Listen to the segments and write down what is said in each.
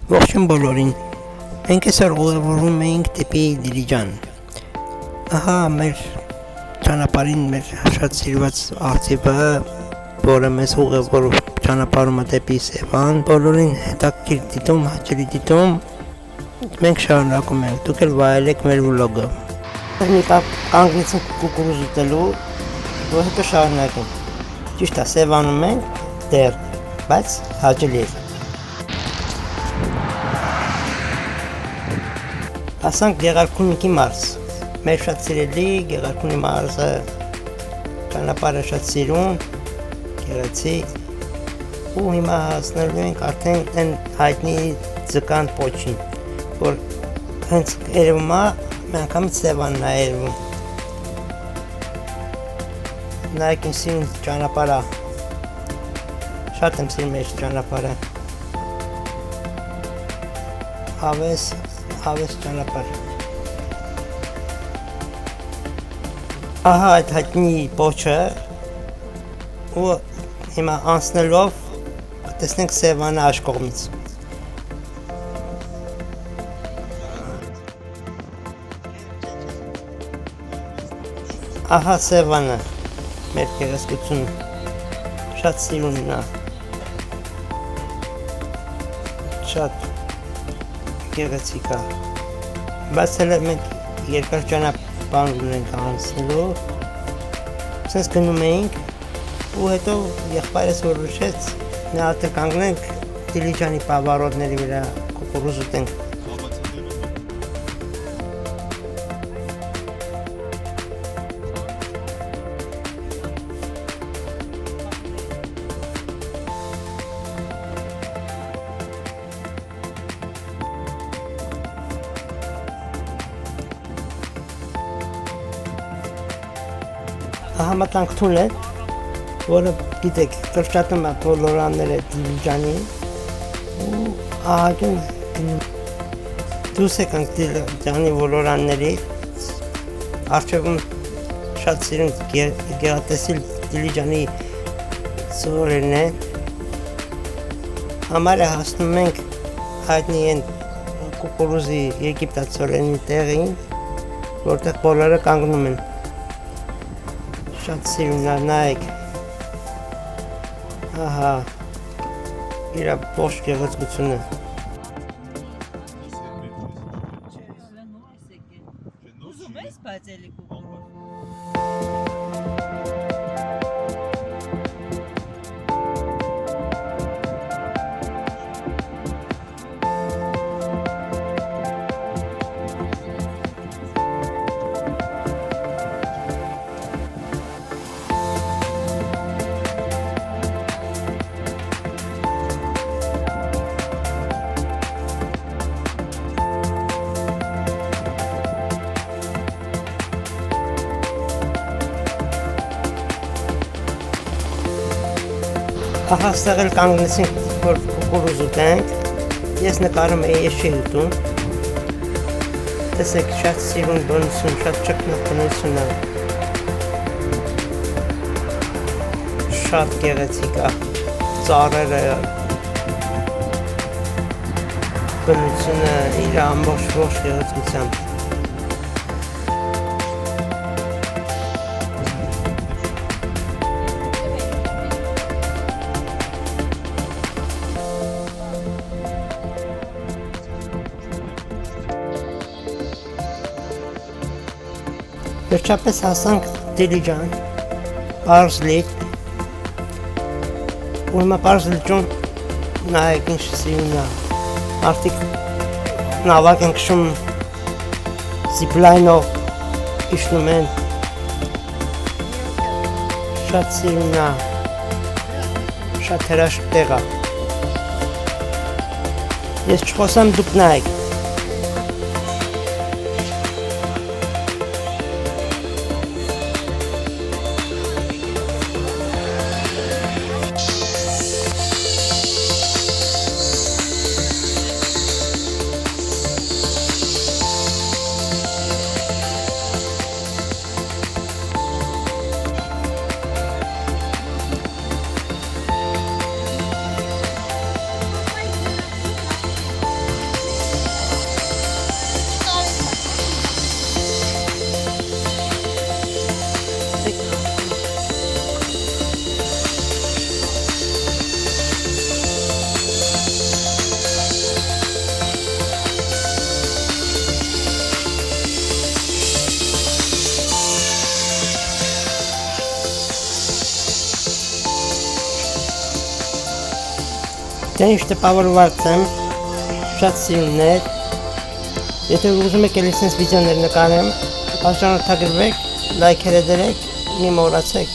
Ողջույն բոլորին։ Մենք այսօր ուղևորվում ենք դեպի Դիլիջան։ Ահա մեր ճանապարհին մեր շատ սիրված արծիվը, որը մեզ ուղևորում ճանապարհում է դեպի Սևան, բոլորին հետաքրքիր դիտում, հաճելի դիտում։ Մենք շարունակում ենք, դուք էլ վայելեք մեր վլոգը։ Մի պահ կանգնեցինք կուկուրուզ ուտելու, որ հետո շարունակենք։ Ճիշտ է, Սևանում ենք դեռ, բայց հաճելի է։ Հասանք Գեղարքունիքի մարզ, մեր շատ սիրելի Գեղարքունի մարզը, ճանապարհը շատ սիրում, գեղեցիկ, ու հիմա հասնելու ենք արդեն այն հայտնի ձկան պոչին, որ հենց երևում է, միանգամից Սևանն է երևում։ Նայեք ինձ սիրուն ճանապարհը, շատ եմ սիրում այս ճանապարհը, հավես ճանապարհ։ Ահա այդ հայտնի պոչը, ու հիմա անցնելով կտեսնենք Սևանը աշխողմից։ Ահա Սևանը, մեր գեղեցկությունը, շատ սիրունն է, շատ գեղեցիկ է, բայց հենց մենք երկար ճանապարհ ունենք անցնելու, sense գնում էինք, ու հետո եղբայրս որ ուշեց, մի հատ կանգնենք Դիլիջանի պավարոտների վրա կուկուրուզ ուտենք։ Ահա մտանք թունել, որը գիտեք, կրճատում է ոլորանները Դիլիջանի, ու ահագին դուրս եկանք Դիլիջանի ոլորաններից, առջևում շատ սիրուն գեղատեսիլ Դիլիջանի ծորերն են, համարը հասնում ենք հայտնի են կուկուրուզի եգիպտացորենի տեղին, որտեղ բոլորը կանգնում են։ Շատ սիրուն է, նայեք, ահա, իր ողջ գեղեցկությունը։ Ուզում ես բացելի կուկուրուզ։ Ահա ստեղ էլ կանգնեցինք, որ կուկուրուզ ուտենք, ես նկարում էի, ես չի ուտում, տեսեք շատ սիրուն բնություն, շատ ճկնող բնություն է, շատ գեղեցիկ է, ծառերը, բնությունը իր ամբողջ գեղեցկությամբ։ Վերջապես հասանք Դիլիջան, Պարզ լիճ, ու հիմա Պարզ լիճում նայեք ինչ սիրուն է, մարդիկ նավակ են քշում, զիպլայնով իջնում են, շատ սիրուն է, շատ հրաշք տեղ է, ես չխոսամ դուք նայեք։ Ջանիշ տպավորված եմ, շատ սիրուններ, եթե ուզում եք էլ այսպես վիդեոներ նկարեմ, բաժանորդագրվեք, լայքերը դրեք, մի մոռացեք,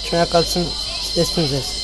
շնորհակալություն, տեսնում ձեզ։